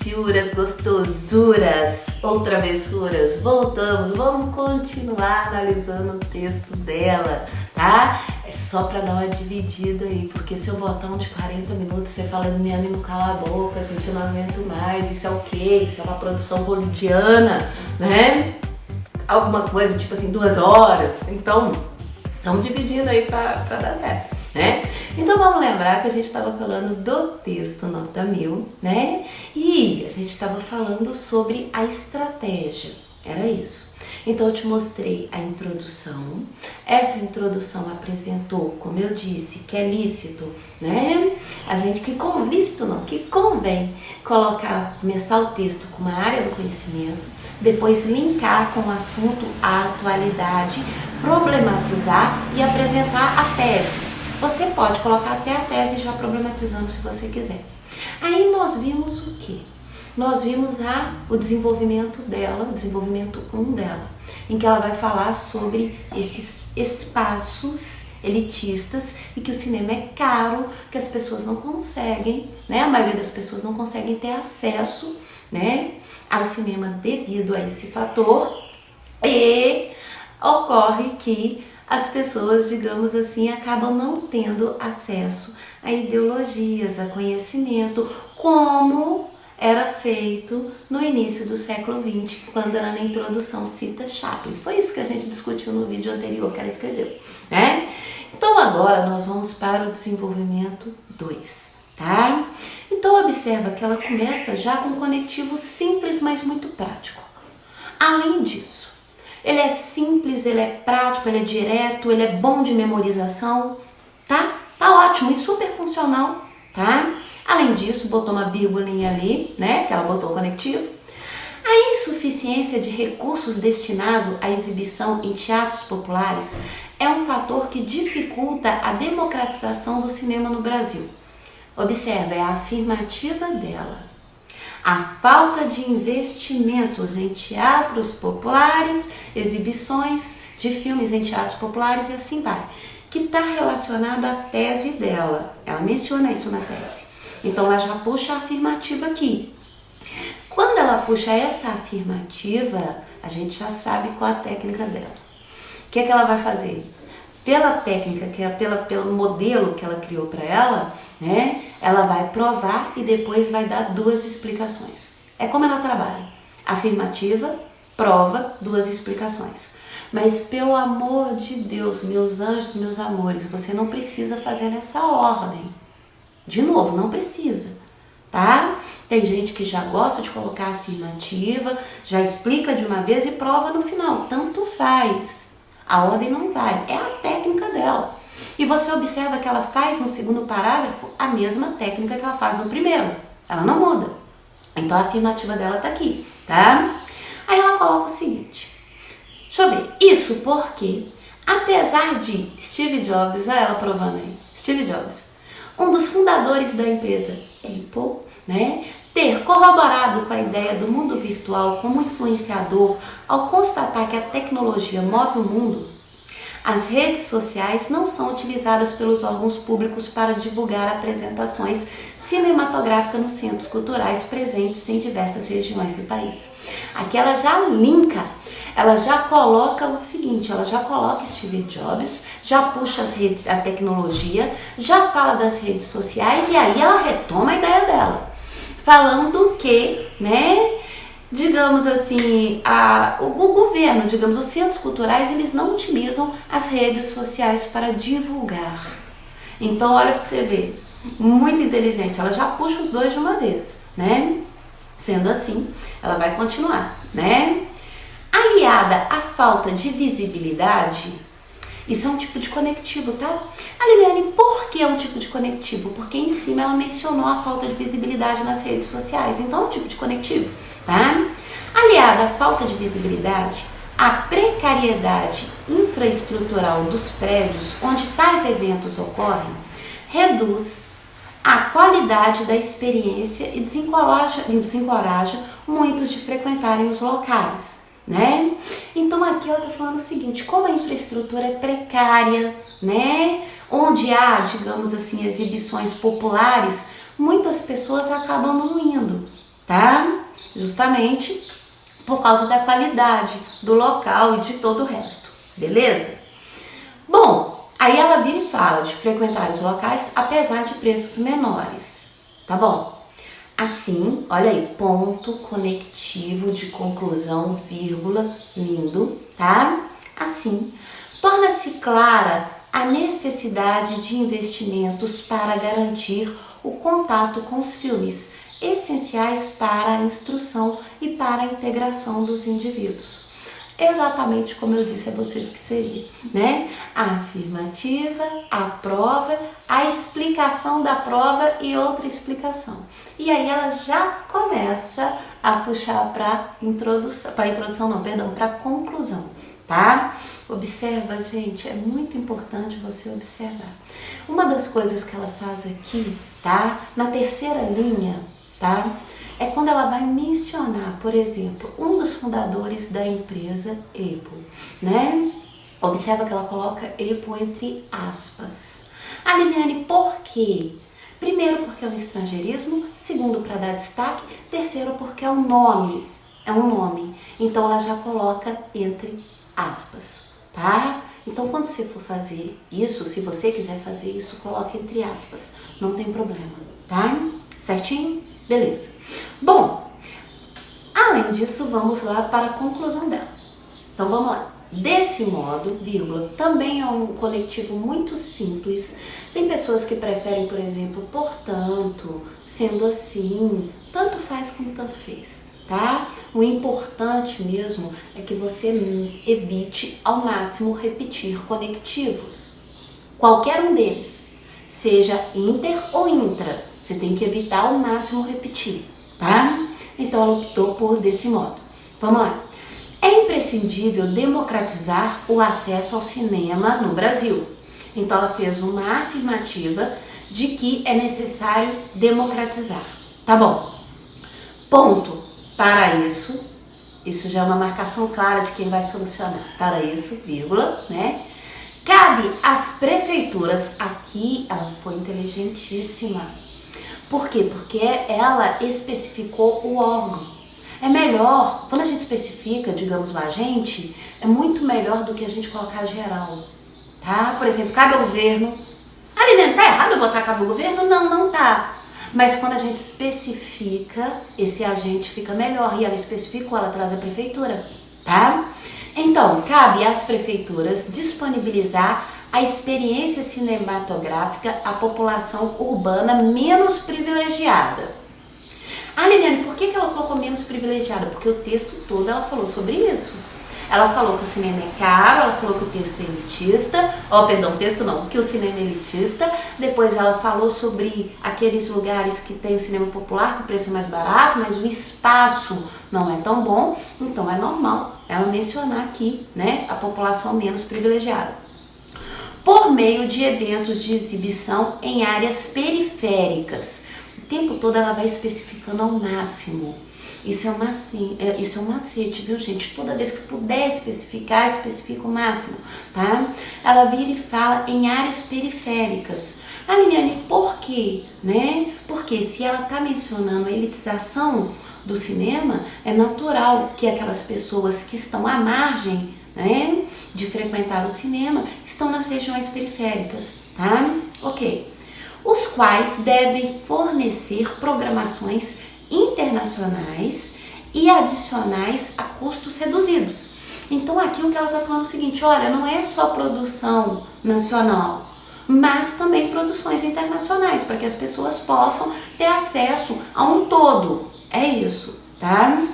deliciuras, gostosuras ou travessuras, voltamos, vamos continuar analisando o texto dela, tá? É só pra dar uma dividida aí, porque se eu botar um de 40 minutos, você fala, minha amiga, não cala a boca, gente, eu não aguento mais, isso é o quê? Isso é uma produção hollywoodiana, né? Alguma coisa tipo assim, 2 horas, então estamos dividindo aí pra dar certo, né? Então vamos lembrar que a gente estava falando do texto nota 1000, né? E a gente estava falando sobre a estratégia, era isso. Então eu te mostrei a introdução, essa introdução apresentou, como eu disse, que é lícito, né? A gente lícito não, que convém começar o texto com uma área do conhecimento, depois linkar com o assunto a atualidade, problematizar e apresentar a tese. Você pode colocar até a tese já problematizando se você quiser. Aí nós vimos o quê? Nós vimos o desenvolvimento dela, o desenvolvimento 1 dela, em que ela vai falar sobre esses espaços elitistas e que o cinema é caro, que as pessoas não conseguem, né? A maioria das pessoas não conseguem ter acesso, né, ao cinema devido a esse fator, e ocorre que as pessoas, digamos assim, acabam não tendo acesso a ideologias, a conhecimento, como era feito no início do século XX, quando ela na introdução cita Chaplin. Foi isso que a gente discutiu no vídeo anterior que ela escreveu, né? Então agora nós vamos para o desenvolvimento 2, tá? Então observa que ela começa já com um conectivo simples, mas muito prático. Além disso, ele é simples, ele é prático, ele é direto, ele é bom de memorização, tá? Tá ótimo e super funcional, tá? Além disso, botou uma vírgulinha ali, né? Que ela botou o conectivo. A insuficiência de recursos destinados à exibição em teatros populares é um fator que dificulta a democratização do cinema no Brasil. Observa, é a afirmativa dela. A falta de investimentos em teatros populares, exibições de filmes em teatros populares e assim vai, que está relacionado à tese dela. Ela menciona isso na tese. Então ela já puxa a afirmativa aqui. Quando ela puxa essa afirmativa, a gente já sabe qual a técnica dela. O que é que ela vai fazer? Pela técnica, que é pelo modelo que ela criou para ela, né? Ela vai provar e depois vai dar 2 explicações. É como ela trabalha. Afirmativa, prova, 2 explicações. Mas pelo amor de Deus, meus anjos, meus amores, você não precisa fazer nessa ordem. De novo, não precisa, tá? Tem gente que já gosta de colocar afirmativa, já explica de uma vez e prova no final. Tanto faz. A ordem não vai, é a técnica dela. E você observa que ela faz no segundo parágrafo a mesma técnica que ela faz no primeiro. Ela não muda. Então a afirmativa dela tá aqui, tá? Aí ela coloca o seguinte. Deixa eu ver. Isso porque, apesar de Steve Jobs, olha ela provando aí, Steve Jobs, um dos fundadores da empresa Apple, né, ter corroborado com a ideia do mundo virtual como influenciador ao constatar que a tecnologia move o mundo, as redes sociais não são utilizadas pelos órgãos públicos para divulgar apresentações cinematográficas nos centros culturais presentes em diversas regiões do país. Aqui ela já linka, ela já coloca o seguinte, ela já coloca Steve Jobs, já puxa a tecnologia, já fala das redes sociais e aí ela retoma a ideia dela, falando que, né, digamos assim, o governo, digamos, os centros culturais, eles não utilizam as redes sociais para divulgar. Então, olha para você ver, muito inteligente, ela já puxa os 2 de uma vez, né? Sendo assim, ela vai continuar, né? Aliada à falta de visibilidade, isso é um tipo de conectivo, tá? A Liliane, por que é um tipo de conectivo? Porque em cima ela mencionou a falta de visibilidade nas redes sociais, então é um tipo de conectivo, tá? Aliada à falta de visibilidade, a precariedade infraestrutural dos prédios onde tais eventos ocorrem reduz a qualidade da experiência e desencoraja muitos de frequentarem os locais, né? Então aqui ela está falando o seguinte, como a infraestrutura é precária, né? Onde há, digamos assim, exibições populares, muitas pessoas acabam não indo, tá? tá? Justamente por causa da qualidade do local e de todo o resto, beleza? Bom, aí ela vira e fala de frequentar os locais apesar de preços menores, tá bom? Assim, olha aí, ponto conectivo de conclusão, vírgula, lindo, tá? Assim, torna-se clara a necessidade de investimentos para garantir o contato com os filmes, essenciais para a instrução e para a integração dos indivíduos. Exatamente como eu disse a vocês que seria, né? A afirmativa, a prova, a explicação da prova e outra explicação. E aí ela já começa a puxar para conclusão, tá? Observa, gente, é muito importante você observar. Uma das coisas que ela faz aqui, tá? Na terceira linha, tá? É quando ela vai mencionar, por exemplo, um dos fundadores da empresa Apple, né? Observa que ela coloca Apple entre aspas. A Liliane, por quê? Primeiro, porque é um estrangeirismo. Segundo, para dar destaque. Terceiro, porque é um nome. É um nome. Então, ela já coloca entre aspas, tá? Então, quando você for fazer isso, se você quiser fazer isso, coloque entre aspas. Não tem problema, tá? Certinho? Beleza. Bom, além disso, vamos lá para a conclusão dela. Então, vamos lá. Desse modo, vírgula, também é um conectivo muito simples. Tem pessoas que preferem, por exemplo, portanto, sendo assim, tanto faz como tanto fez, tá? O importante mesmo é que você evite ao máximo repetir conectivos. Qualquer um deles, seja inter ou intra, você tem que evitar ao máximo repetir, tá? Então ela optou por desse modo. Vamos lá. É imprescindível democratizar o acesso ao cinema no Brasil. Então ela fez uma afirmativa de que é necessário democratizar. Tá bom. Ponto. Para isso já é uma marcação clara de quem vai solucionar. Para isso, vírgula, né? Cabe às prefeituras, aqui ela foi inteligentíssima. Por quê? Porque ela especificou o órgão. É melhor, quando a gente especifica, digamos, o agente, é muito melhor do que a gente colocar geral, tá? Por exemplo, cabe ao governo. Ah, Liliane, tá errado eu botar cabe ao governo? Não, não tá. Mas quando a gente especifica, esse agente fica melhor. E ela especificou, ela traz a prefeitura, tá? Então, cabe às prefeituras disponibilizar a experiência cinematográfica à população urbana menos privilegiada. Ah, Liliane, por que ela colocou menos privilegiada? Porque o texto todo ela falou sobre isso. Ela falou que o cinema é caro, ela falou que o texto é elitista, que o cinema é elitista. Depois ela falou sobre aqueles lugares que tem o cinema popular, que o preço é mais barato, mas o espaço não é tão bom. Então é normal ela mencionar aqui, né, a população menos privilegiada. Por meio de eventos de exibição em áreas periféricas. O tempo todo ela vai especificando ao máximo. Isso é um macete, viu, gente? Toda vez que puder especificar, especifica o máximo, tá? Ela vira e fala em áreas periféricas. Ah, Liliane, por quê? Né? Porque se ela tá mencionando a elitização do cinema, é natural que aquelas pessoas que estão à margem, né, de frequentar o cinema, estão nas regiões periféricas, tá? Ok. Os quais devem fornecer programações internacionais e adicionais a custos reduzidos. Então aqui o que ela está falando é o seguinte, olha, não é só produção nacional, mas também produções internacionais, para que as pessoas possam ter acesso a um todo. É isso, tá?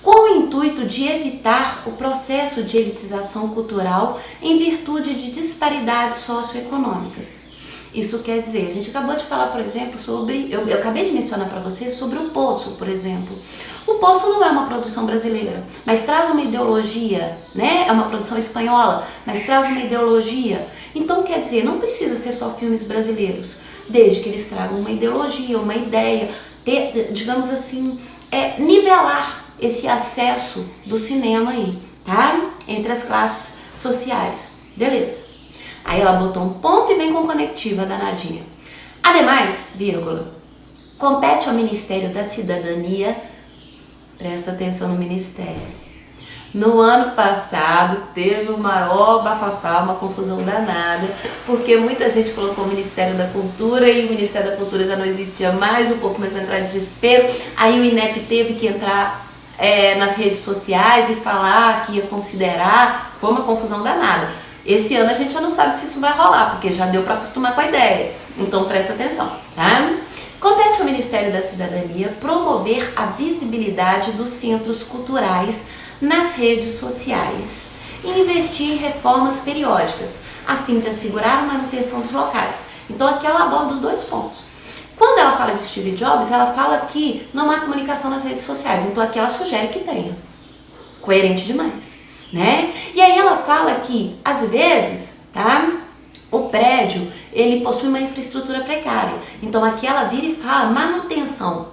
Com o intuito de evitar o processo de elitização cultural em virtude de disparidades socioeconômicas. Isso quer dizer, a gente acabou de falar, por exemplo, sobre... Eu acabei de mencionar para vocês sobre o Poço, por exemplo. O Poço não é uma produção brasileira, mas traz uma ideologia, né? É uma produção espanhola, mas traz uma ideologia. Então, quer dizer, não precisa ser só filmes brasileiros, desde que eles tragam uma ideologia, uma ideia, digamos assim, nivelar esse acesso do cinema aí, tá? Entre as classes sociais. Beleza. Aí ela botou um ponto e vem com conectiva danadinha. Ademais, vírgula, Compete ao Ministério da Cidadania, presta atenção no Ministério. No ano passado teve o maior bafafá, uma confusão danada, porque muita gente colocou o Ministério da Cultura e o Ministério da Cultura já não existia mais, o povo começou a entrar em desespero, aí o INEP teve que entrar nas redes sociais e falar que ia considerar, foi uma confusão danada. Esse ano a gente já não sabe se isso vai rolar, porque já deu para acostumar com a ideia, então presta atenção, tá? Compete ao Ministério da Cidadania promover a visibilidade dos centros culturais nas redes sociais e investir em reformas periódicas, a fim de assegurar a manutenção dos locais. Então aqui ela aborda os dois pontos. Quando ela fala de Steve Jobs, ela fala que não há comunicação nas redes sociais, então aqui ela sugere que tenha. Coerente demais, né? E aí ela fala que, às vezes, tá? O prédio, ele possui uma infraestrutura precária. Então aqui ela vira e fala manutenção.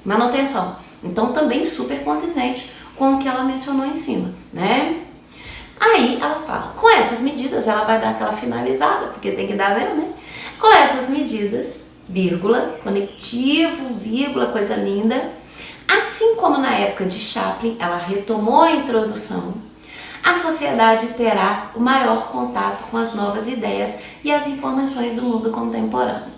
Manutenção. Então também super condizente com o que ela mencionou em cima, né? Aí ela fala, com essas medidas, ela vai dar aquela finalizada, porque tem que dar mesmo, né? Com essas medidas, vírgula, conectivo, vírgula, coisa linda. Assim como na época de Chaplin, ela retomou a introdução, a sociedade terá o maior contato com as novas ideias e as informações do mundo contemporâneo.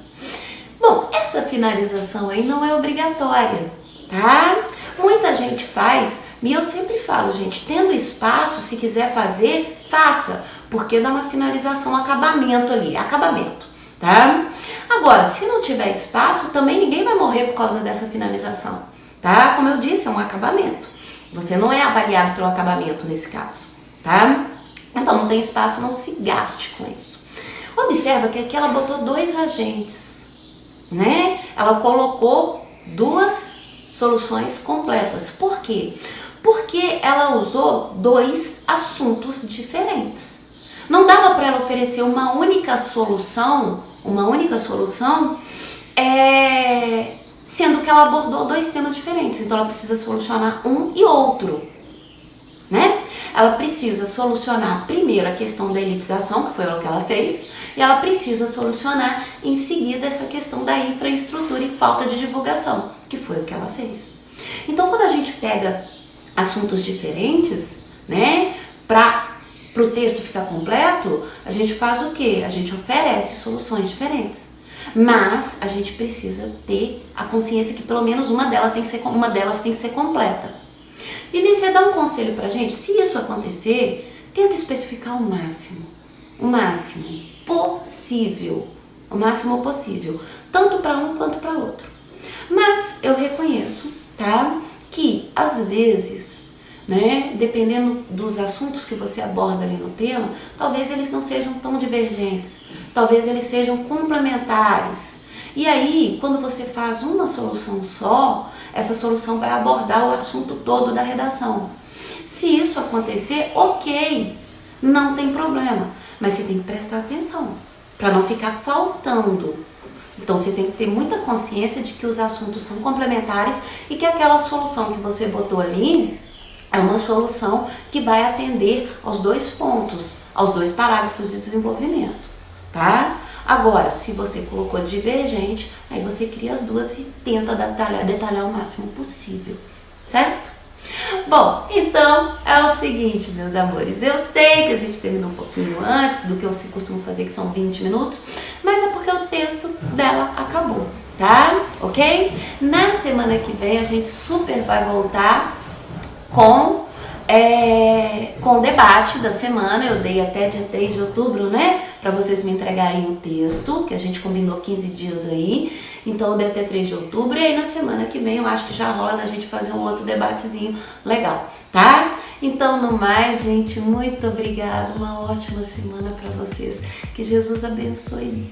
Bom, essa finalização aí não é obrigatória, tá? Muita gente faz, e eu sempre falo, gente, tendo espaço, se quiser fazer, faça, porque dá uma finalização, um acabamento ali, acabamento, tá? Agora, se não tiver espaço, também ninguém vai morrer por causa dessa finalização, tá? Como eu disse, é um acabamento. Você não é avaliado pelo acabamento nesse caso, tá? Então, não tem espaço, não se gaste com isso. Observa que aqui ela botou dois agentes, né? Ela colocou duas soluções completas. Por quê? Porque ela usou dois assuntos diferentes. Não dava para ela oferecer uma única solução, sendo que ela abordou dois temas diferentes. Então ela precisa solucionar um e outro, né? Ela precisa solucionar primeiro a questão da elitização, que foi o que ela fez, e ela precisa solucionar em seguida essa questão da infraestrutura e falta de divulgação, que foi o que ela fez. Então quando a gente pega assuntos diferentes, né, para o texto ficar completo, a gente faz o quê? A gente oferece soluções diferentes. Mas a gente precisa ter a consciência que pelo menos uma delas tem que ser completa. E você dá um conselho pra gente, se isso acontecer, tenta especificar o máximo possível, tanto para um quanto para outro. Mas eu reconheço, tá, que às vezes, né, dependendo dos assuntos que você aborda ali no tema, talvez eles não sejam tão divergentes, talvez eles sejam complementares. E aí, quando você faz uma solução só, essa solução vai abordar o assunto todo da redação. Se isso acontecer, ok, não tem problema, mas você tem que prestar atenção para não ficar faltando. Então você tem que ter muita consciência de que os assuntos são complementares e que aquela solução que você botou ali é uma solução que vai atender aos dois pontos, aos dois parágrafos de desenvolvimento, tá? Agora, se você colocou divergente, aí você cria as duas e tenta detalhar o máximo possível, certo? Bom, então é o seguinte, meus amores, eu sei que a gente terminou um pouquinho antes do que eu costumo fazer, que são 20 minutos, mas é porque o texto dela acabou, tá? Ok? Na semana que vem a gente super vai voltar com o debate da semana. Eu dei até dia 3 de outubro, né? Pra vocês me entregarem um texto, que a gente combinou 15 dias aí. Então eu dei até 3 de outubro. E aí na semana que vem eu acho que já rola da gente fazer um outro debatezinho legal, tá? Então, no mais, gente, muito obrigada. Uma ótima semana pra vocês. Que Jesus abençoe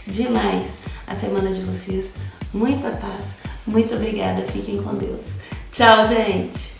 demais a semana de vocês. Muita paz. Muito obrigada. Fiquem com Deus. Tchau, gente!